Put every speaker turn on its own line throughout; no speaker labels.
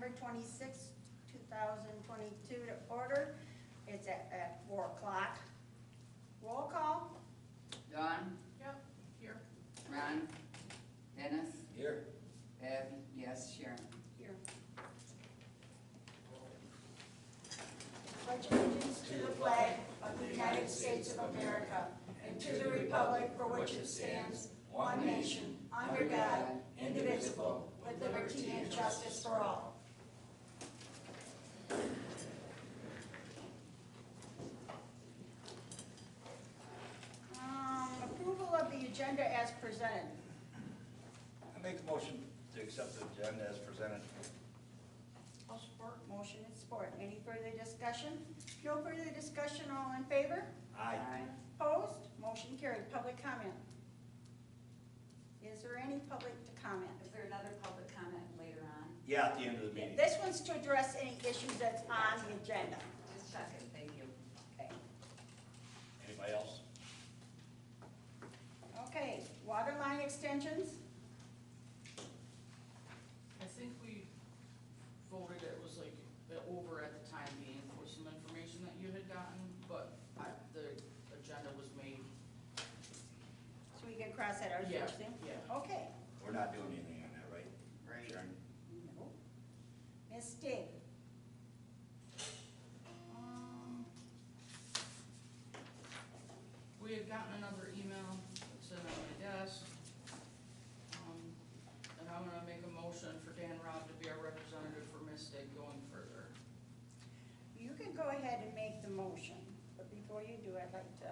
September 26, 2022 to order. It's at 4 o'clock. Roll call.
Dawn?
Yep, here.
Ron? Dennis?
Here.
Bev? Yes. Sharon?
Here. Pledge allegiance to the flag of the United States of America and to the republic for which it stands, one nation, under God, indivisible, with liberty and justice for all. Approval of the agenda as presented.
I make the motion to accept the agenda as presented.
I'll support.
Motion and support. Any further discussion? No further discussion, all in favor?
Aye.
Opposed? Motion carried. Public comment. Is there any public to comment?
Is there another public comment later on?
Yeah, at the end of the meeting.
This one's to address any issues that's on the agenda.
Just checking, thank you.
Okay.
Anybody else?
Okay, water line extensions.
I think we voted it was like over at the time being for some information that you had gotten, but the agenda was made.
So we can cross that out.
Yeah,
Thursday?
yeah.
Okay.
We're not doing anything on that, right?
Right.
Sharon?
No. Ms. Stig.
We had gotten another email that's in on my desk. And I'm gonna make a motion for Dan Robb to be our representative for Mystic going further.
You can go ahead and make the motion, but before you do, I'd like to,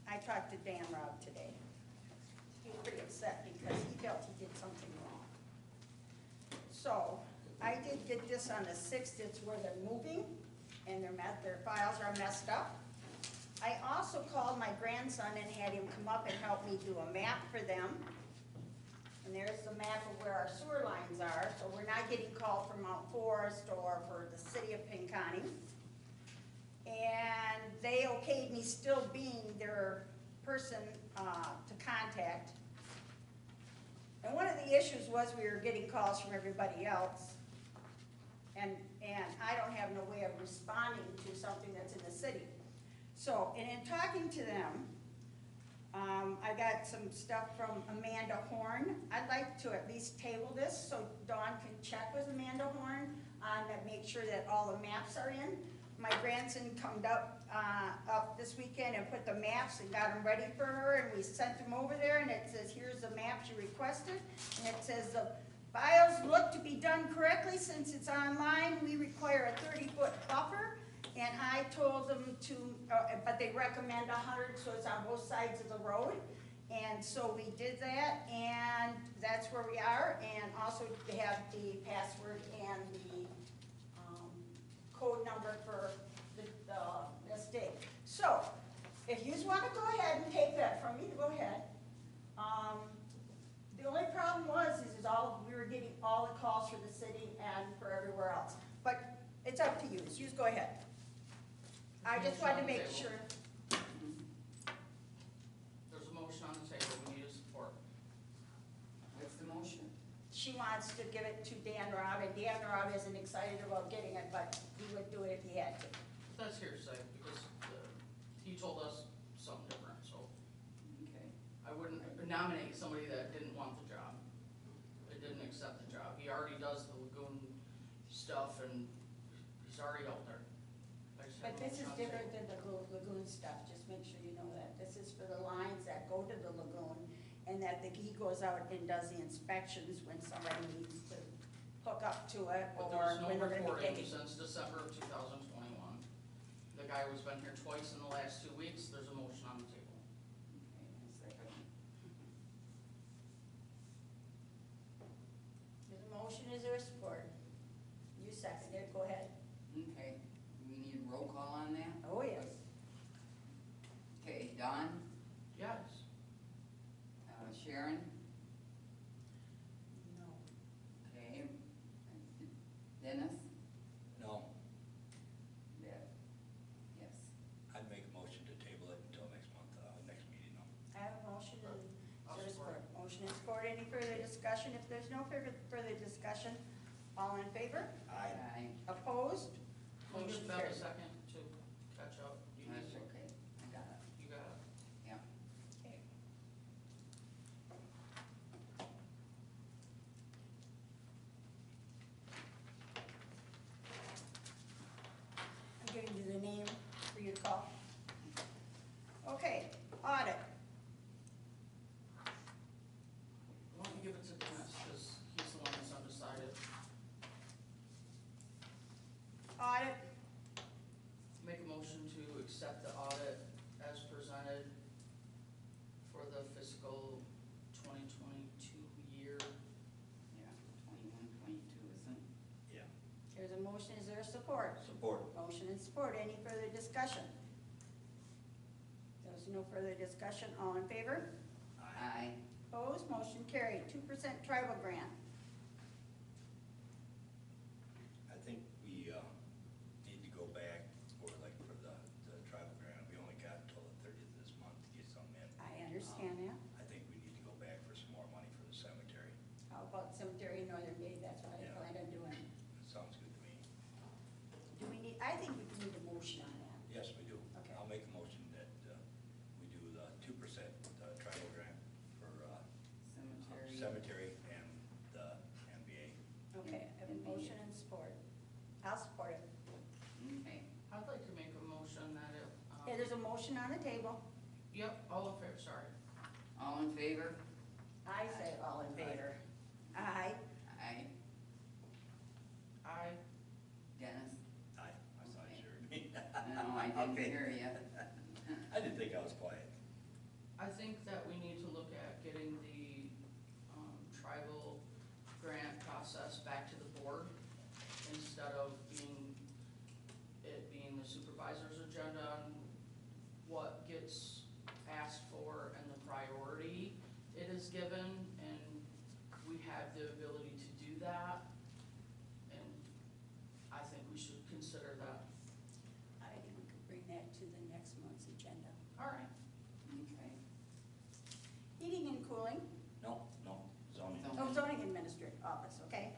I talked to Dan Robb today. He was pretty upset because he felt he did something wrong. So, I did get this on the 6th, it's where they're moving, and their files are messed up. I also called my grandson and had him come up and help me do a map for them. And there's the map of where our sewer lines are, so we're not getting called from Mount Forest or for the city of Pinconning. And they okayed me still being their person to contact. And one of the issues was we were getting calls from everybody else. And I don't have no way of responding to something that's in the city. So, and in talking to them, I got some stuff from Amanda Horn. I'd like to at least table this so Dawn can check with Amanda Horn on that, make sure that all the maps are in. My grandson come up this weekend and put the maps and got them ready for her, and we sent them over there, and it says, here's the maps you requested, and it says the files look to be done correctly. Since it's online, we require a 30-foot buffer. And I told them to, but they recommend 100, so it's on both sides of the road. And so we did that, and that's where we are. And also they have the password and the code number for the mistake. So if you just want to go ahead and take that from me, go ahead. The only problem is we were getting all the calls for the city and for everywhere else. But it's up to you. So you just go ahead. I just wanted to make sure.
There's a motion on the table, we need a support.
What's the motion?
She wants to give it to Dan Robb, and Dan Robb isn't excited about getting it, but he would do it if he had to.
That's hearsay, because he told us something different, so
Okay.
I wouldn't nominate somebody that didn't want the job. That didn't accept the job. He already does the lagoon stuff, and he's already out there.
But this is different than the lagoon stuff, just make sure you know that. This is for the lines that go to the lagoon, and that he goes out and does the inspections when somebody needs to hook up to it,
But
or
there's no
when they're gonna be
reporting
digging.
since December of 2021. The guy who's been here twice in the last 2 weeks, there's a motion on the table.
Okay, a second.
There's a motion, is there a support? You seconded it, go ahead.
Okay, we need a roll call on that?
Oh, yes.
Okay, Dawn?
Yes.
Sharon?
No.
Okay. Dennis?
No.
Bev? Yes.
I'd make a motion to table it until next month then.
no further discussion, all in favor?
Aye.
Aye.
Opposed?
Can you
Motion
give Bev a
carried.
second to catch up? You need
That's
to-
okay, I got it,
You got it?
yeah.
Okay. I'm giving you the name for you to call. Okay, audit.
Why don't you give it to Dennis, because he's the one that's undecided.
Audit,
Make a motion to accept the audit as presented for the fiscal 2022 year.
Yeah, 21, 22, isn't it?
Yeah.
there's a motion, is there support?
Support.
Motion and support, any further discussion? There's no further discussion, all in favor?
Aye.
Opposed, motion carried, 2% tribal grant.
I think we, need to go back for like for the tribal grant. We only got until the 30th of this month to get something in.
I understand that.
I think we need to go back for some more money for the cemetery.
How about cemetery in Northern Bay, that's what I
Yeah.
plan on doing.
That sounds good to me.
Do we need, I think we need a motion on that.
Yes, we do.
Okay.
I'll make a motion that, we do the 2% tribal grant for,
Cemetery.
cemetery and the MBA.
Okay, I have a motion and support. I'll support it.
Okay,
I'd like to make a motion that it.
Yeah, there's a motion on the table.
Yep, all in favor, sorry.
all in favor?
I say all in favor. Aye.
Aye.
Aye.
Dennis?
Aye. I thought you heard me.
No, I didn't
Okay.
hear you.
I didn't think I was quiet.
I think that we need to look at getting the tribal grant process back to the board instead of it being the supervisor's agenda on what gets asked for and the priority it is given, and we have the ability to do that. And I think we should consider that.
I think we could bring that to the next month's agenda.
All right.
Okay.
Heating and cooling,
No, zoning.
Zoning.
oh, zoning administrator office, okay?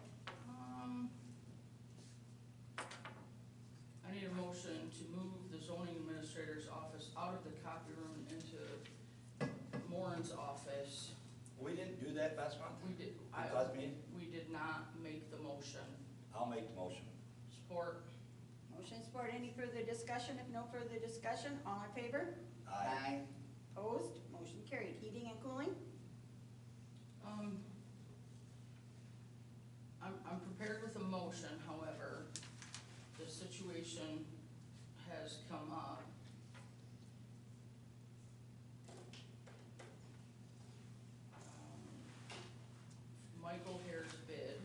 I need a motion to move the zoning administrator's office out of the copy room into Moran's office.
We didn't do that last month?
We did,
Last meeting?
we did not make the motion.
I'll make the motion.
Support?
Motion and support, any further discussion? If no further discussion, all in favor?
Aye.
Opposed, motion carried. Heating and cooling?
I'm prepared with a motion, however, the situation has come up. Michael Hare's bid,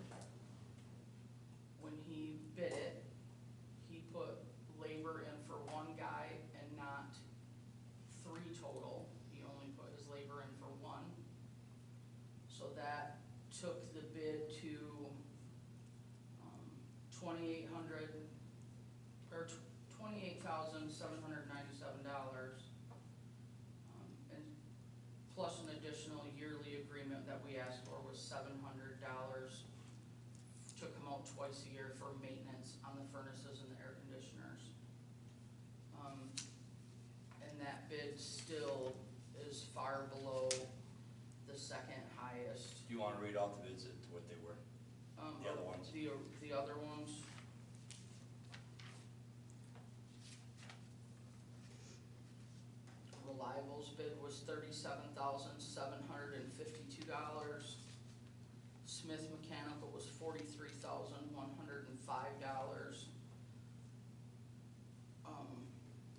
when he bid it, he put labor in for one guy and not 3 total. He only put his labor in for 1. So that took the bid to 2,800, or $28,797. And plus an additional yearly agreement that we asked for was $700 to come out twice a year for maintenance on the furnaces and the air conditioners. And that bid still is far below the second highest.
Do you want to read off the bids to what they were? The other ones.
The other ones. Reliable's bid was $37,752. Smith Mechanical was $43,105.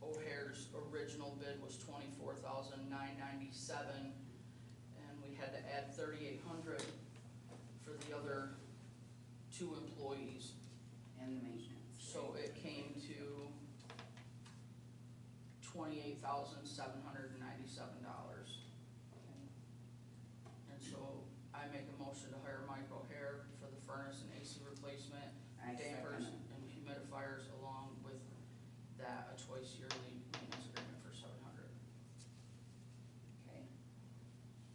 O'Hare's original bid was $24,997, and we had to add $3,800 for the other 2 employees.
And the maintenance.
So it came to $28,797. And so I make a motion to hire Mike O'Hare for the furnace and AC replacement,
I
dampers
second
and humidifiers, along with that, a twice yearly maintenance agreement for $700.
Okay.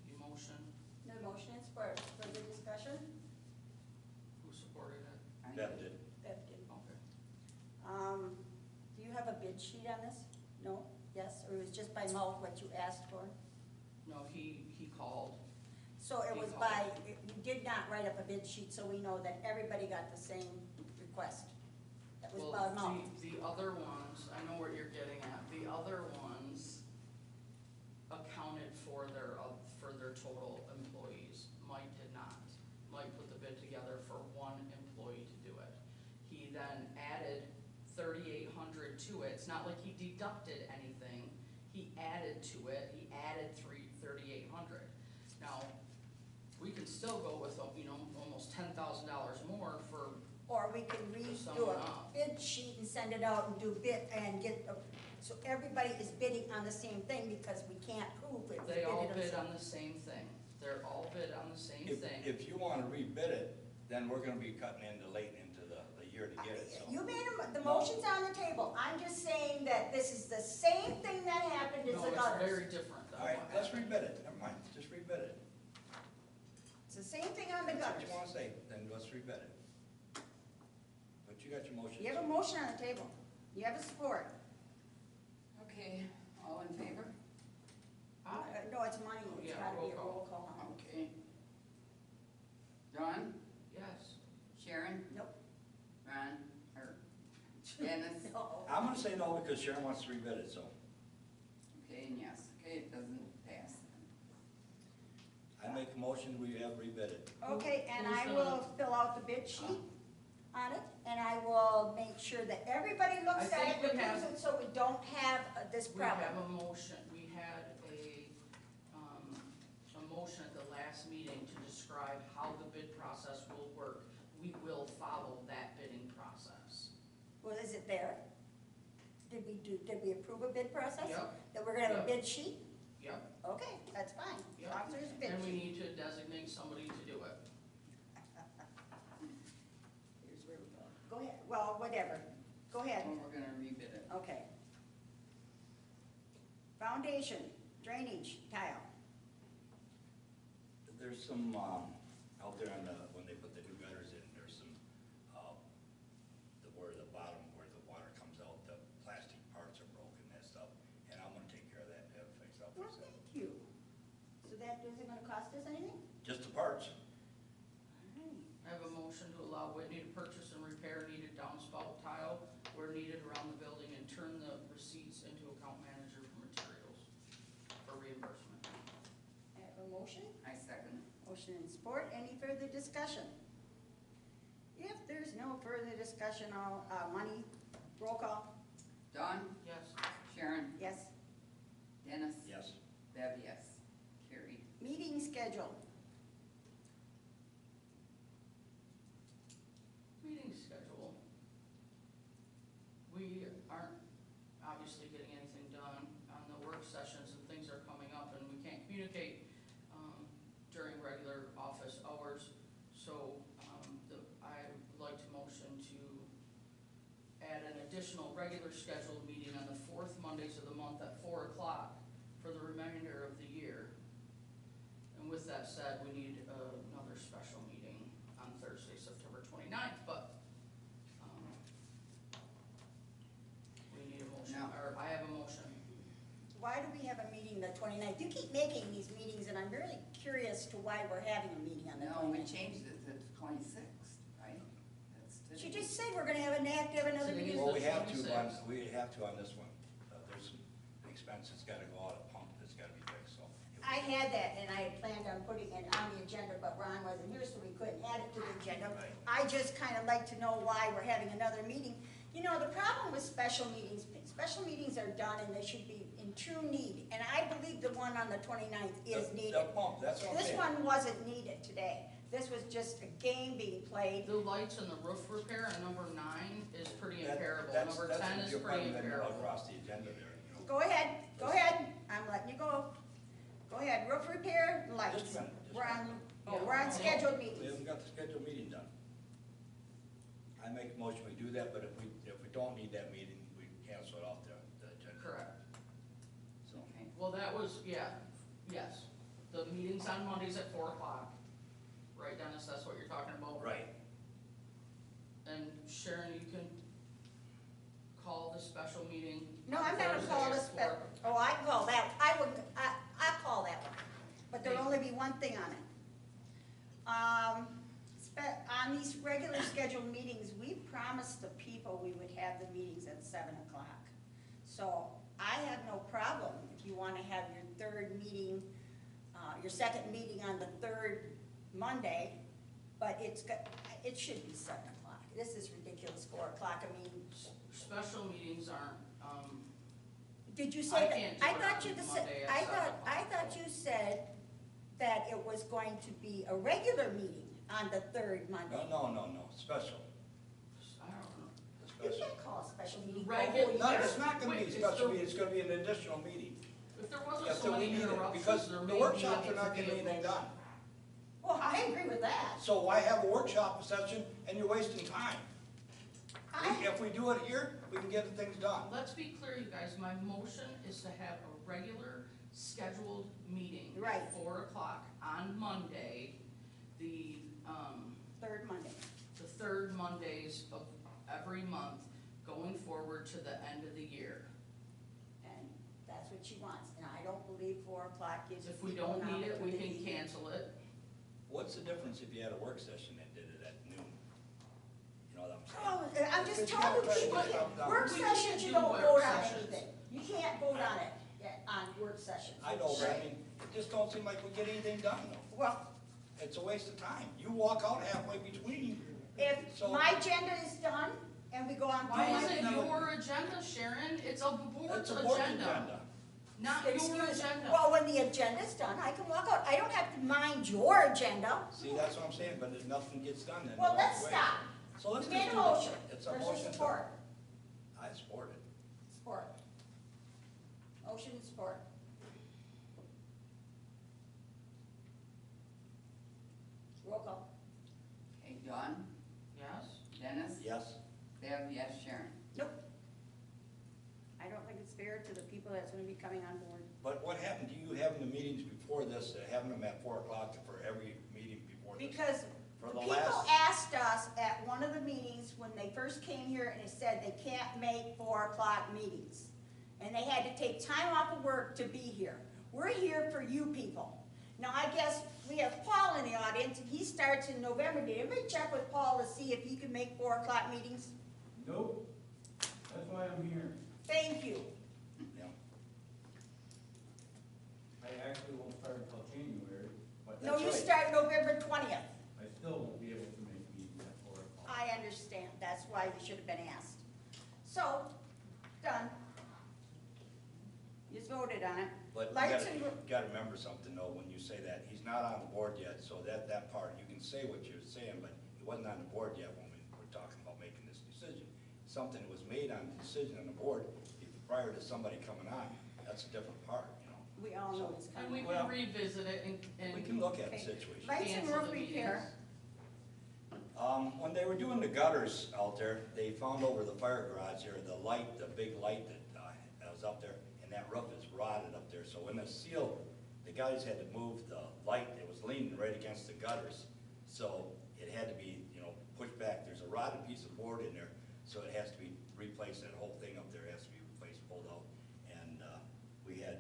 You motion?
No motion and support. Further discussion? bid sheet on this? No? Yes? Or it was just by mouth what you asked for?
No, he called.
So it
He
was
called.
by, you did not write up a bid sheet, so we know that everybody got the same request. That was by
Well,
mouth.
the other ones, I know what you're getting at, the other ones accounted for their total employees. Mike did not. Mike put the bid together for one employee to do it. He then added 3,800 to it. It's not like he deducted anything. He added to it, he added 3,800. Now, we can still go with, almost $10,000 more for,
Or we can redo
someone
a
up.
bid sheet and send it out and do bid and so everybody is bidding on the same thing because we can't prove it.
they all bid on the same thing. They're all bid on the same thing.
If you wanna rebid it, then we're gonna be cutting late into the year to get it, so.
You made the motion's on the table. I'm just saying that this is the same thing that happened as
No,
the
it's
gutters.
very different than
All right,
what
let's
happened.
rebid it, never mind, just rebid it.
It's the same thing on the
That's what
gutters.
you wanna say, then let's rebid it. But you got your motion.
You have a motion on the table. You have a support.
Okay, all in favor?
No, it's money.
Oh,
It's
yeah,
gotta be a
roll
roll call. on it.
Okay. Dawn,
Yes.
Sharon,
Nope.
Ron, or Dennis?
No.
I'm gonna say no because Sharon wants to rebid it, so.
Okay, and yes, okay, it doesn't pass then.
I make a motion, we have rebid it.
Okay, and
Who's
I
gonna-
will fill out the bid sheet on it, and I will make sure that everybody looks
I
at it,
think we
reviews
have-
it, so we don't have this
We have
problem.
a motion, we had a motion at the last meeting to describe how the bid process will work. We will follow that bidding process.
Well, is it there? Did we approve a bid process?
Yep.
That we're gonna have a
Yep.
bid sheet?
Yep,
Okay, that's fine, as
yep.
long as there's a bid
And we
sheet.
need to designate somebody to do it.
Here's where we go. Go ahead, well, whatever, go ahead,
Well, we're gonna rebid it.
okay. Foundation, drainage, tile.
There's some, out there when they put the new gutters in, there's some, where the bottom, where the water comes out, the plastic parts are broken, that stuff, and I'm gonna take care of that, and have it fixed up.
Well, thank you. So that isn't gonna cost us anything?
Just the parts.
I have a motion to allow Whitney to purchase and repair needed downspout tile where needed around the building and turn the receipts into account manager for materials for reimbursement.
I have a motion,
I second.
motion and support, any further discussion? If there's no further discussion, money, roll call,
Dawn,
Yes.
Sharon,
yes.
Dennis?
Yes.
Bev, yes. Carried.
Meeting schedule,
Meeting schedule. We aren't obviously getting anything done on the work sessions and things are coming up and we can't communicate during regular office hours. So I would like to motion to add an additional regular scheduled meeting on the fourth Mondays of the month at 4 o'clock for the remainder of the year. And with that said, we need another special meeting on Thursday, September 29th, but we need a motion,
No.
or I have a motion.
why do we have a meeting the 29th? You keep making these meetings, and I'm really curious to why we're having a meeting on the
No, we
29th.
changed it to the 26th, right? That's today.
She just said we're gonna have another
Today
meeting.
is
Well,
the
we have to
26th.
on this one. There's some expense that's gotta go out, a pump that's gotta be fixed, so.
I had that, and I had planned on putting it on the agenda, but Ron wasn't here, so we couldn't add it to the agenda.
Right.
I just kinda like to know why we're having another meeting. You know, the problem with special meetings are done and they should be in true need, and I believe the one on the 29th is
The
needed.
pump, that's what I'm
This
saying.
one wasn't needed today. This was just a game being played.
The lights and the roof repair on number 9 is pretty
That-
comparable.
that's-
Number
that's
10
what
is
you're
pretty
probably
comparable.
across the agenda there,
Go ahead, I'm letting you go. Go ahead, roof repair, lights.
Just a minute, just
We're
a
on,
minute.
we're on
Yeah.
scheduled
We
meetings.
haven't got the scheduled meeting done. I make a motion, we do that, but if we don't need that meeting, we cancel it off the agenda.
Correct.
So,
Okay.
Well, that was, yes. The meeting's on Mondays at 4 o'clock. Right, Dennis, that's what you're talking about?
right,
And Sharon, you can call the special meeting
on these regular scheduled meetings, we promised the people we would have the meetings at 7 o'clock. So I have no problem if you want to have your third meeting, your second meeting on the third Monday, but it should be 7 o'clock. This is ridiculous, 4 o'clock, I mean,
Special meetings aren't,
did you
I
say that?
can't do
I
it
thought
on
you just
Monday
said,
at
I
7
thought
o'clock.
you said that it was going to be a regular meeting on the third Monday.
No, special,
I don't know.
You
special.
can't call a special meeting a
Regular-
whole
No,
year.
it's not gonna be a
Wait, it's
special
the-
meeting, it's gonna be an additional meeting.
If there wasn't
If
so
we
many
need it,
interruptions,
because
there
the
may be
workshops
able
are not
to
getting
be
anything done.
Well, I agree with that.
So why have a workshop session and you're wasting time?
I,
If we do it here, we can get the things done.
Let's be clear, you guys, my motion is to have a regular scheduled meeting.
Right.
At 4 o'clock on Monday, the,
third Monday.
the third Mondays of every month, going forward to the end of the year.
And that's what she wants, and I don't believe 4 o'clock gives
If we
people
don't
an
need it, we can
opportunity.
cancel it.
What's the difference if you had a work session that did it at noon? You know what I'm saying?
Oh, I'm just
Because you
telling
gotta try to
people,
get stuff done.
work
We
sessions,
can't
you
do
don't
work
vote on
sessions.
anything. You can't vote on it, on work sessions.
I know, but I mean, it just don't seem like we get anything done though.
Well,
It's a waste of time. You walk out halfway between.
if
So-
my agenda is done and we go on.
Why
to
is it
my-
your agenda, Sharon? It's a board's
It's a board
agenda,
agenda.
not your
Excuse-
agenda.
Well, when the agenda's done, I can walk out. I don't have to mind your agenda.
See, that's what I'm saying, but if nothing gets done, then.
Well,
we
let's
wait.
stop.
So let's
We
just
made a
do this.
motion.
It's a
There's
motion. to-
support.
I support it.
Support. Motion and support. Roll call.
Okay, Dawn,
Yes?
Dennis,
Yes?
Bev, yes, Sharon.
Nope. I don't think it's fair to the people that's gonna be coming on board.
But what happened to you having the meetings before this, having them at 4 o'clock for every meeting before this?
Because
For
the
the
people
last-
asked us at one of the meetings when they first came here and they said they can't make 4 o'clock meetings. And they had to take time off of work to be here. We're here for you people. Now, I guess we have Paul in the audience, and he starts in November. Did anybody check with Paul to see if he could make 4 o'clock meetings?
Nope, that's why I'm here.
Thank you.
Yeah.
I actually won't start until January, but
No,
That's
you
right.
start November 20th.
I still won't be able to make meetings at 4 o'clock.
I understand, that's why you should have been asked. So, done. You just voted on it.
But you
Lights
gotta,
and,
you gotta remember something though, when you say that, he's not on the board yet, so that part, you can say what you're saying, but he wasn't on the board yet when we were talking about making this decision. Something that was made on the decision on the board prior to somebody coming on, that's a different part, you know?
we all know it's
And we
coming.
Well,
can revisit it and.
We can look at the
Okay.
situation.
Lights and
cancel
roof
the
repair.
meetings.
When they were doing the gutters out there, they found over the fire garage there, the light, the big light that was up there, and that roof is rotted up there, so when the seal, the guys had to move the light, it was leaning right against the gutters, so it had to be, you know, pushed back. There's a rotted piece of board in there, so it has to be replaced, that whole thing up there has to be replaced, pulled out. And we had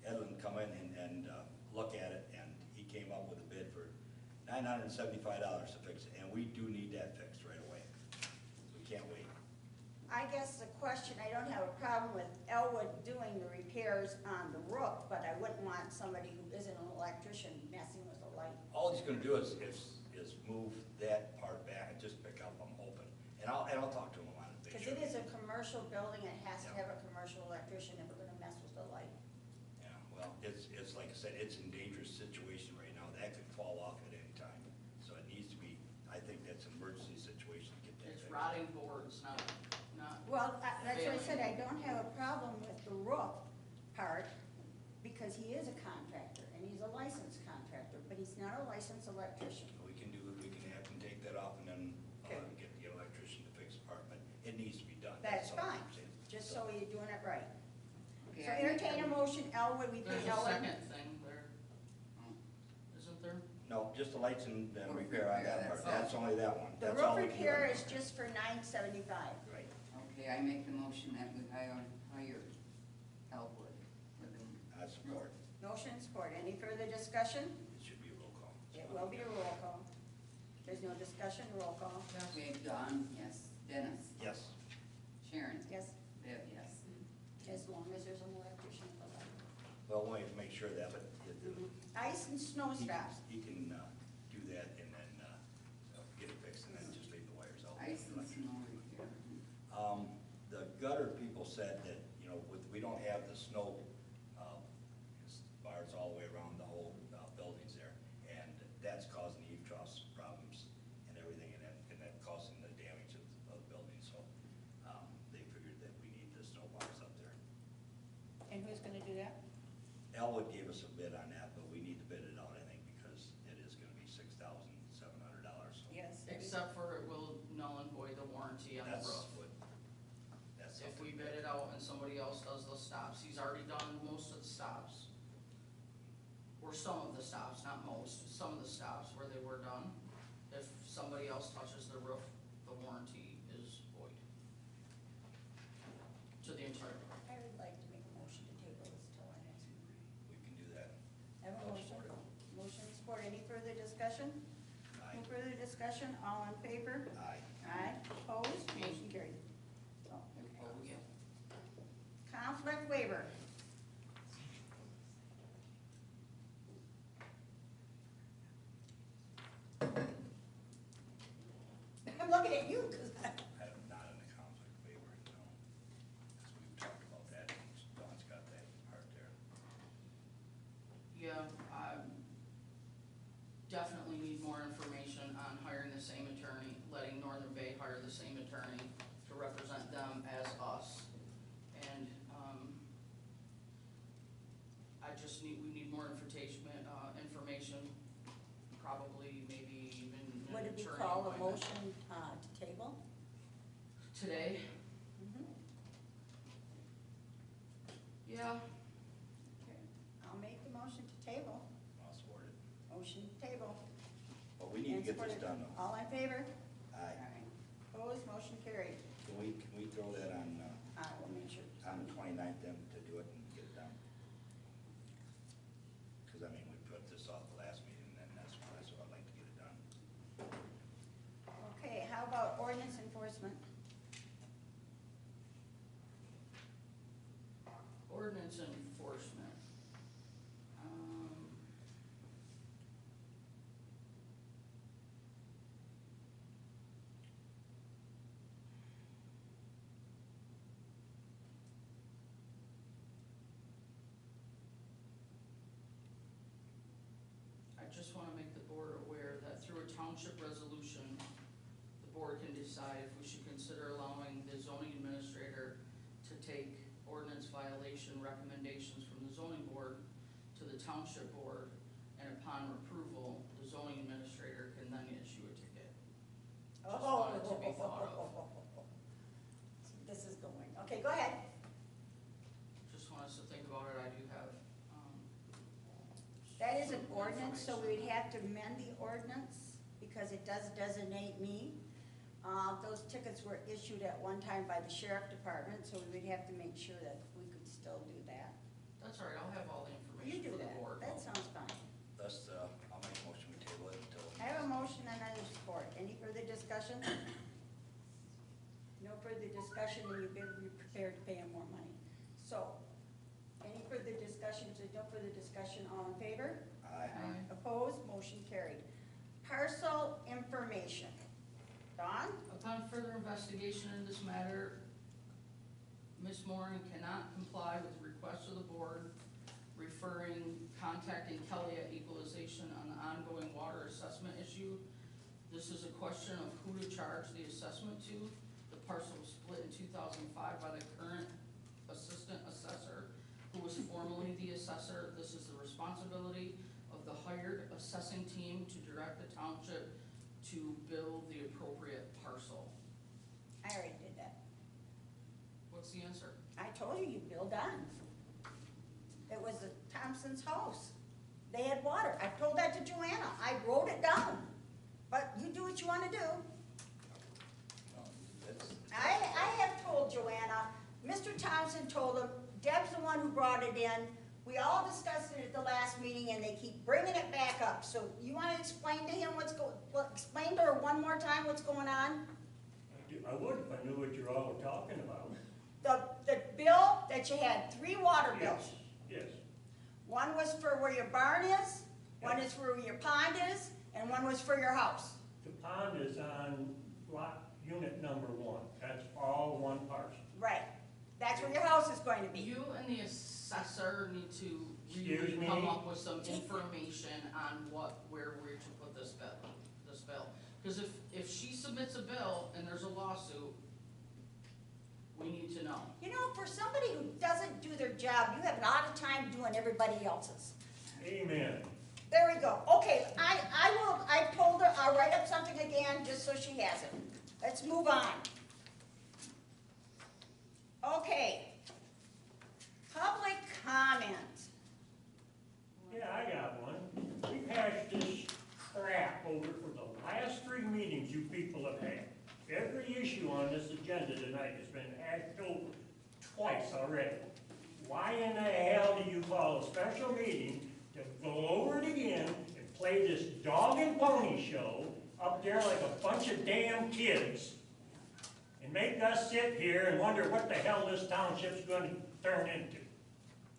Edlin come in and look at it, and he came up with a bid for $975 to fix it, and we do need that fixed right away. We can't wait.
I guess the question, I don't have a problem with Elwood doing the repairs on the roof, but I wouldn't want somebody who isn't an electrician messing with the light.
All he's gonna do is move that part back and just pick up, I'm hoping. And I'll talk to him about it. make
Because
sure.
it is a commercial building, it has to
Yeah.
have a commercial electrician if we're gonna mess with the light.
Yeah, well, it's like I said, it's in dangerous situation right now. That could fall off at any time. So it needs to be, I think that's an emergency situation to get that
It's
fixed.
rotting boards, not.
Well, that's what I said, I don't have a problem with the roof part, because he is a contractor, and he's a licensed contractor, but he's not a licensed electrician.
We can have him take that off and then
Okay.
get the electrician to fix the part, but it needs to be done.
That's
all I'm
fine,
saying.
just so you're doing it right.
Okay,
So
I make
entertain a motion, Elwood, we
There's
pay
a
Elwood.
second thing there, isn't there?
No, just the lights and
Roof
repair on that
repair,
part.
that's
That's only that one.
The
That's all
roof
we can do.
repair is just for $975.
Right.
Okay, I make the motion that we hire Elwood for the
I support.
Motion and support, any further discussion?
It should be a roll call.
It will be a roll call. There's no discussion, roll call.
Okay, Don, yes. Dennis?
Yes.
Sharon?
Yes,
Bev, yes.
as long as there's an electrician at the light.
Well, we'll have to make sure of that, but
Ice and snow stops.
he can do that and then get it fixed and then just leave the wires out.
Ice and snow repair.
The gutter people said that, you know, we don't have the snow bars all the way around the whole buildings there, and that's causing eave troughs problems and everything, and that causing the damage of the building, so they figured that we need the snow bars up there.
And who's gonna do that?
Elwood gave us a bid on that, but we need to bid it out, I think, because it is gonna be $6,700, so.
Yes.
Except for it will null and void the warranty on the
That's
roof.
what, that's
If
something.
we bid it out and somebody else does the stops, he's already done most of the stops. Or some of the stops, not most, some of the stops where they were done. If somebody else touches the roof, the warranty is void. To the entire roof.
I would like to make a motion to table this till our next meeting.
We can do that.
Have a
I'll
motion?
support it.
Motion and support, any further discussion?
Aye.
No further discussion, all in favor?
Aye.
Aye, opposed, motion carried. Oh, okay.
Oh, yeah.
Conflict waiver. I'm looking at you, cause
I'm not in the conflict waiver, no. Because we've talked about that, and Dawn's got that part there.
Yeah, definitely need more information on hiring the same attorney, letting Northern Bay hire the same attorney to represent them as us. And, we need more information, probably maybe even an
would it be
attorney
called a
appointment.
motion, to table?
Today, yeah,
Okay, I'll make the motion to table,
I'll support it.
motion to table.
But we need to get this
And
done,
supported.
though.
All in favor?
Aye.
Opposed, motion carried.
Can we throw that on
We'll make sure.
the 29th then to do it and get it done? Because, I mean, we put this off the last meeting, and that's why I'd like to get it done.
Okay, how about ordinance enforcement?
ordinance enforcement. I just want to make the board aware that through a township resolution, the board can decide if we should consider allowing the zoning administrator to take ordinance violation recommendations from the zoning board to the township board, and upon approval, the zoning administrator can then issue a ticket. Just wanted to be thought of.
This is going, okay, go ahead.
Just want us to think about it. I do have,
That is an
some
ordinance, so
information.
we'd have to amend the ordinance because it does designate me. Those tickets were issued at one time by the sheriff department, so we would have to make sure that we could still do that.
That's all right, I'll have all the
You
information
do
for the
that,
board.
that sounds fine.
Thus, I'll make a motion to table it until.
I have a motion and I have support. Any further discussion? No further discussion, and you better be prepared to pay him more money. So, any further discussion? If there's no further discussion, all in favor?
Aye.
Aye.
Opposed, motion carried. Parcel information. Don?
Upon further investigation in this matter, Ms. Moran cannot comply with the request of the board contacting Kelly at Equalization on the ongoing water assessment issue. This is a question of who to charge the assessment to. The parcel was split in 2005 by the current assistant assessor, who was formerly the assessor. This is the responsibility of the hired assessing team to direct the township to build the appropriate parcel.
I already did that.
What's the answer?
I told you, you build on. It was the Thompson's house. They had water. I told that to Joanna. I wrote it down. But you do what you wanna do.
No, that's,
I have told Joanna, Mr. Thompson told him, Deb's the one who brought it in. We all discussed it at the last meeting and they keep bringing it back up. So you wanna explain to him explain to her one more time what's going on?
I would if I knew what you're all talking about.
The bill that you had, 3 water bills.
Yes,
One was for where your barn is, one is for where your pond is, and one was for your house.
the pond is on lot unit number 1. That's all one parcel.
Right. That's where your house is going to be.
You and the assessor need to
Excuse
really
me?
come up with some information on where we're to put this bill. Because if she submits a bill and there's a lawsuit, we need to know.
You know, for somebody who doesn't do their job, you have a lot of time doing everybody else's.
Amen.
There we go. Okay, I told her, I'll write up something again, just so she has it. Let's move on. Okay. Public comment.
Yeah, I got one. We've hashed this crap over for the last 3 meetings you people have had. Every issue on this agenda tonight has been hashed over twice already. Why in the hell do you call a special meeting to go over it again and play this dog and pony show up there like a bunch of damn kids and make us sit here and wonder what the hell this township's gonna turn into?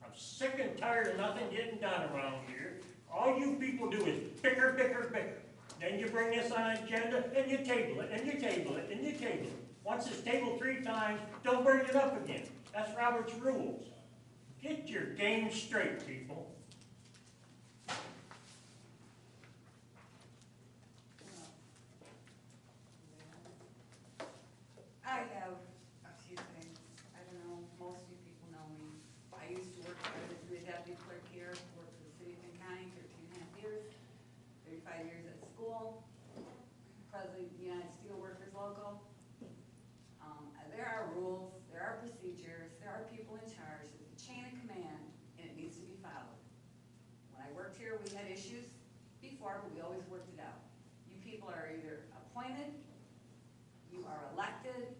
I'm sick and tired of nothing getting done around here. All you people do is bicker, bicker, bicker. Then you bring this on agenda, and you table it, and you table it, and you table it. Once it's tabled 3 times, don't bring it up again. That's Robert's rules. Get your game straight, people.
I have a few things. I don't know, most of you people know me. I used to work as the deputy clerk here, worked for the city of Pinconning 13.5 years, 35 years at school, president of the United Steelworkers Local. There are rules, there are procedures, there are people in charge, there's a chain of command, and it needs to be followed. When I worked here, we had issues before, but we always worked it out. You people are either appointed, you are elected,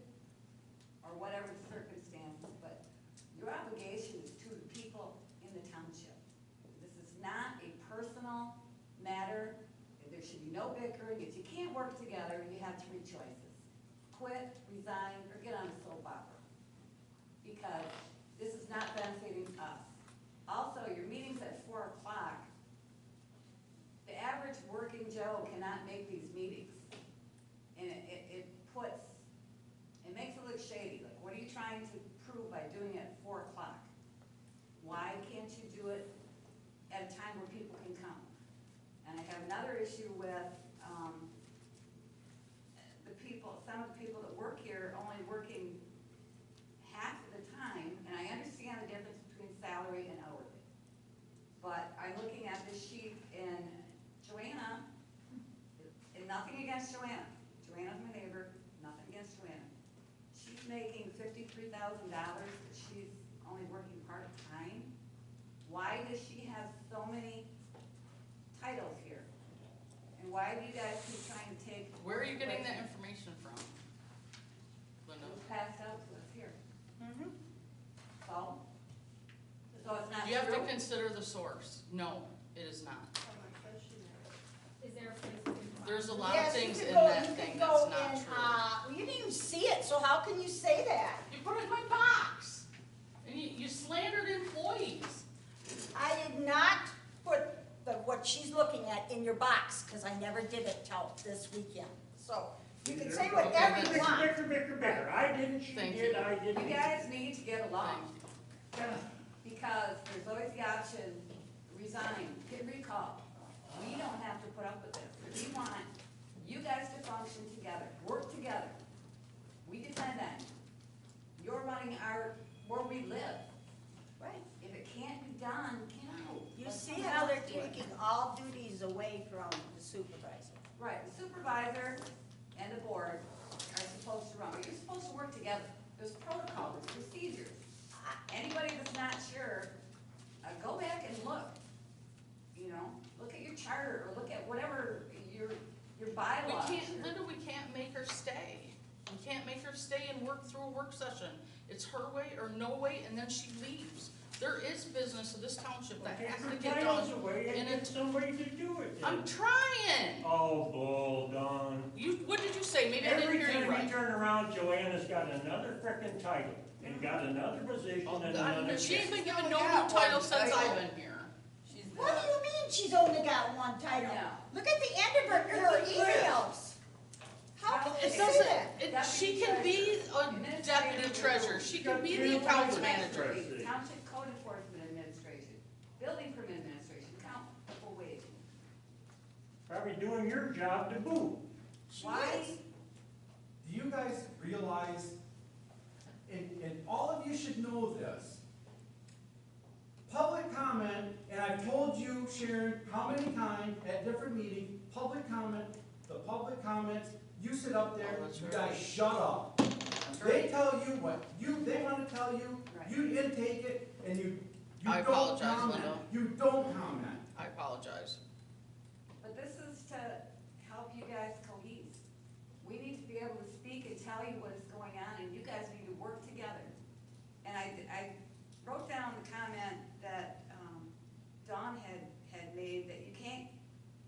or whatever the circumstances, but your obligation is to the people in the township. This is not a personal matter. There should be no bickering. If you can't work together, you have 3 choices. Quit, resign, or get on a soap opera. Because this is not benefiting us. Also, your meeting's at 4 o'clock. The average working Joe cannot make these meetings. And it makes it look shady. Like, what are you trying to prove by doing it at 4 o'clock? Why can't you do it at a time where people can come? And I have another issue with some of the people that work here only working half of the time, and I understand the difference between salary and hourly. But I'm looking at this sheet, and Joanna, and nothing against Joanna. Joanna's my neighbor, nothing against Joanna. She's making $53,000, but she's only working part-time. Why does she have so many titles here? And why do you guys keep trying to take?
Where are you getting that information from?
It was passed out to us here.
Mm-hmm.
So it's not true?
You have to consider the source. No, it is not.
Is there a place we can find?
There's a lot of
Yes, you
things
could
in
go-
that
you
thing
could
that's
go
not
in,
true.
you didn't even see it, so how can you say that?
You put it in my box, and you slandered employees.
I did not put what she's looking at in your box, because I never did it till this weekend. So, you can say whatever you
Bicker,
want.
bicker, bicker, bicker. I didn't, she
Thank
did,
you.
I didn't.
You guys need to get along,
Thank you.
because there's always the option, resign, get recalled. We don't have to put up with this. We want you guys to function together, work together. We depend on you. You're running where we live.
Right.
If it can't be done, get out.
You
Let
see
someone
how
else
they're
do it.
taking all duties away from the supervisor.
Right, the supervisor and the board are supposed to run, but you're supposed to work together. There's protocol, there's procedures. Anybody that's not sure, go back and look. You know, look at your charter, or look at whatever your bylaws.
Linda, we can't make her stay. We can't make her stay and work through a work session. It's her way or no way, and then she leaves. There is business in this township that
Take
has
her
to get
titles
done.
away and
And
get
it's,
somebody to do it then.
I'm trying.
Oh, bull, Don.
okay, maybe I didn't hear you
Every time
right.
you turn around, Joanna's got another frickin' title, and got another position
Oh,
and
God,
another.
she ain't been given
She's
no
only
new
got
title
one
since
title.
I've been here.
She's
What do
the,
you mean she's only got one title?
No.
Look at the end of her emails. How can you
It
say
doesn't,
that?
she can be a deputy treasurer, she can be the accounts manager.
Township Code Enforcement Administration, Building Permit Administration, count for wage.
Probably doing your job to boot.
Why?
Do you guys realize, and all of you should know this, public comment, and I've told you, Sharon, how many times at different meetings, public comment, the public comments, you sit up there,
Oh, that's
you
right.
guys shut up.
That's
They
right.
tell you what they wanna tell you,
Right.
you intake it, and you
I
don't
apologize,
comment.
Linda.
You don't comment.
I apologize.
But this is to help you guys cohese. We need to be able to speak and tell you what is going on, and you guys need to work together. And I wrote down the comment that Dawn had made, that you can't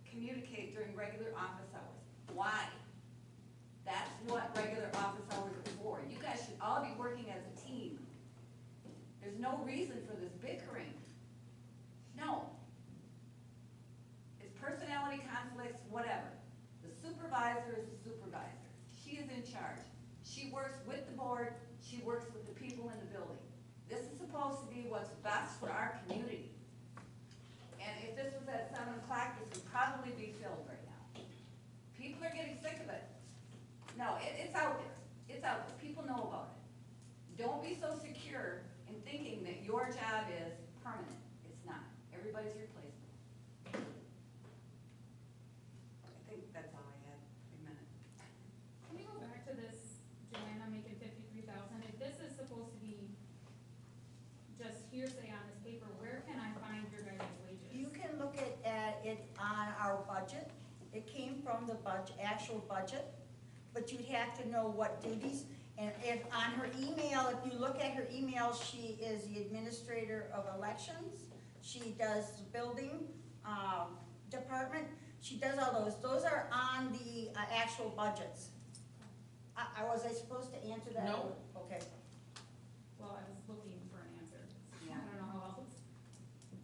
communicate during regular office hours. Why? That's what regular office hours are for. You guys should all be working as a team. There's no reason for this bickering. No. It's personality conflicts, whatever. The supervisor is the supervisor. She is in charge. She works with the board, she works with the people in the building. This is supposed to be what's best for our community. And if this was at 7 o'clock, this would probably be filled right now. People are getting sick of it. No, it's out there. It's out there. People know about it. Don't be so secure in thinking that your job is permanent. It's not. Everybody's replaceable. I think that's all I had. A minute.
Can we go back to this Joanna making 53,000? If this is supposed to be just hearsay on this paper, where can I find your guys' wages?
You can look at it on our budget. It came from the actual budget, but you'd have to know what duties. And if on her email, if you look at her email, she is the administrator of elections. She does the building department. She does all those. Those are on the actual budgets. Was I supposed to answer that?
No.
Okay.
Well, I was looking for an answer.
Yeah.
I don't know how else.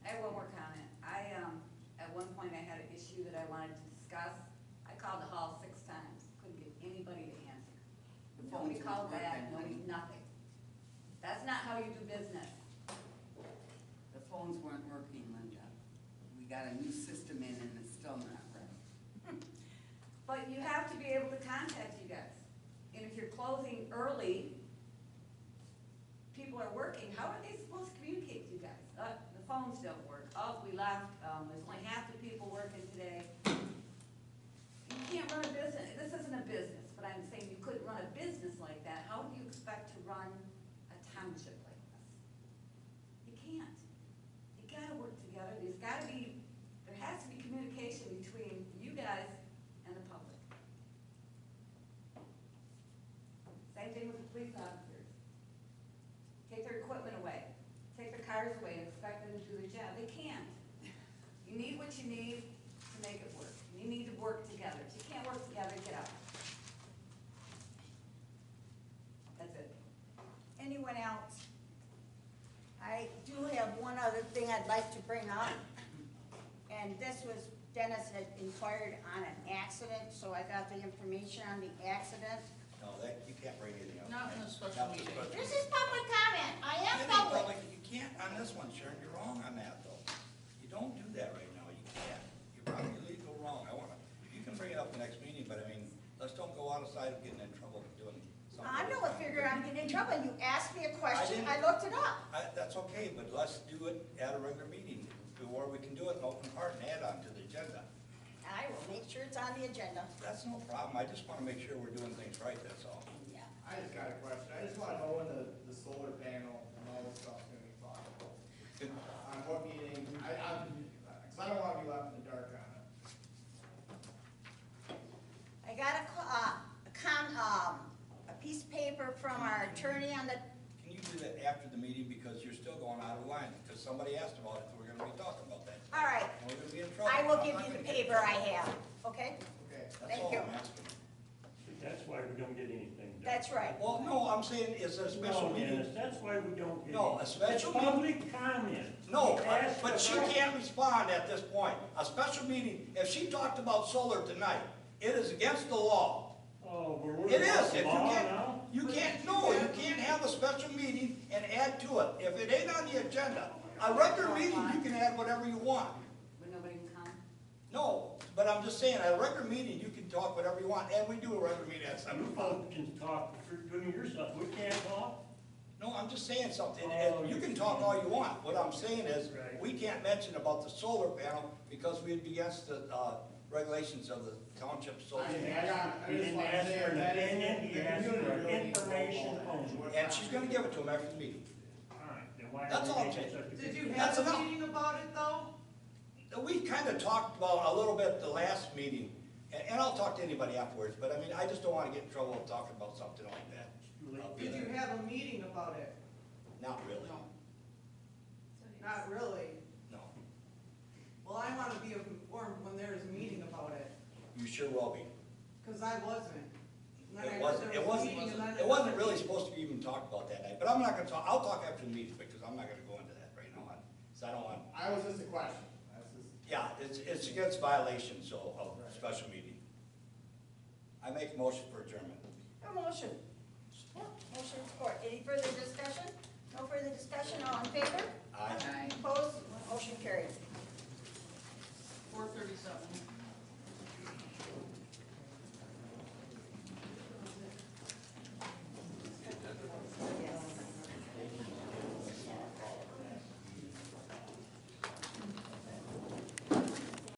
I have one more comment. At one point, I had an issue that I wanted to discuss. I called the hall 6 times, couldn't get anybody to answer. Nobody called back, nobody, nothing. That's not how you do business.
The phones weren't working, Linda. We got a new system in and it's still not right.
But you have to be able to contact you guys. And if you're closing early, people are working, how are they supposed to communicate to you guys? The phones don't work. Oh, we left, there's only half the people working today. You can't run a business, this isn't a business, but I'm saying you couldn't run a business like that. How do you expect to run a township like this? You can't. You gotta work together. There has to be communication between you guys and the public. Same thing with the police officers. Take their equipment away, take their cars away and expect them to do their job. They can't. You need what you need to make it work. You need to work together. If you can't work together, get out. That's it.
Anyone else? I do have one other thing I'd like to bring up. And this was, Dennis had inquired on an accident, so I got the information on the accident.
No, you can't bring anything up.
Not in a special
Not in a
meeting.
special
This is public comment. I am
You
public.
You can't on this one, Sharon, you're wrong on that, though. You don't do that right now, you can't. You're wrong, you're legal wrong. You can bring it up the next meeting, but I mean, let's don't go outside of getting in trouble for doing something.
I know what figure I'm getting in trouble. You asked me a question,
didn't-
I looked it up.
That's okay, but let's do it at a regular meeting, or we can do it in open heart and add on to the agenda.
I will make sure it's on the agenda.
That's no problem, I just wanna make sure we're doing things right, that's all.
Yeah.
I just got a question. I just wanna know when the solar panel and all this stuff's gonna be talked about. On what meeting, cause I don't wanna be left in the dark on it.
I got a piece of paper from our attorney on the,
Can you do that after the meeting, because you're still going out of line, because somebody asked about it, we're gonna be talking about that.
all right,
And we're gonna be in trouble.
I will
I'm
give
not
you the
gonna get in
paper I
trouble.
have, okay?
Okay.
That's
Thank
all
you.
I'm asking.
That's why
That's right.
Well, no, I'm saying it's a special
No,
meeting.
Dennis, that's why we don't get.
No, a special
It's
meeting.
public comment.
No,
We ask
but she
about-
can't respond at this point. A special meeting, if she talked about solar tonight, it is against the law.
Oh, we're worried
It
about
is,
the
if you
law
can't,
now?
you can't have a special meeting and add to it. If it ain't on the agenda, a regular meeting, you can add whatever you want.
When nobody can come?
No, but I'm just saying, at a regular meeting, you can talk whatever you want, and we do a regular meeting at 7
You
o'clock.
folks can talk for doing your stuff, we can't talk?
No, I'm just saying something,
Oh,
and you
you
can talk all you want. What I'm saying is,
Right.
we can't mention about the solar panel because we'd be against the, regulations of the township solar.
I
He
just
didn't
wanna
ask
say
for an
that is-
opinion, he
the
asked
community
for
really needs to
information
know
only.
what's
And she's gonna give it to him after the meeting.
All right, then why
That's all
are
I'm
we making
saying.
such a big
Did you
deal?
That's
have a
enough.
meeting about it though?
We kinda talked about a little bit the last meeting, and I'll talk to anybody afterwards, but I mean, I just don't wanna get in trouble with talking about something like that. I'll be
Did you
there.
have a meeting about it?
Not really,
No.
Not really.
no.
Well, I wanna be informed when there's a meeting about it,
You sure will be.
cause I wasn't. And then I
It
heard
wasn't,
there
it
was a
wasn't,
meeting and then
it wasn't
another
really
meeting.
supposed to be even talked about that night, but I'm not gonna talk, I'll talk after the meeting, because I'm not gonna go into that right now, so I don't want,
I was just a question. That's just.
yeah, it's against violations of special meeting. I make a motion for adjournment.
A motion. Motion support. Any further discussion? No further discussion, all in favor?
Aye.
Aye.
Opposed? Motion carried.
4:37.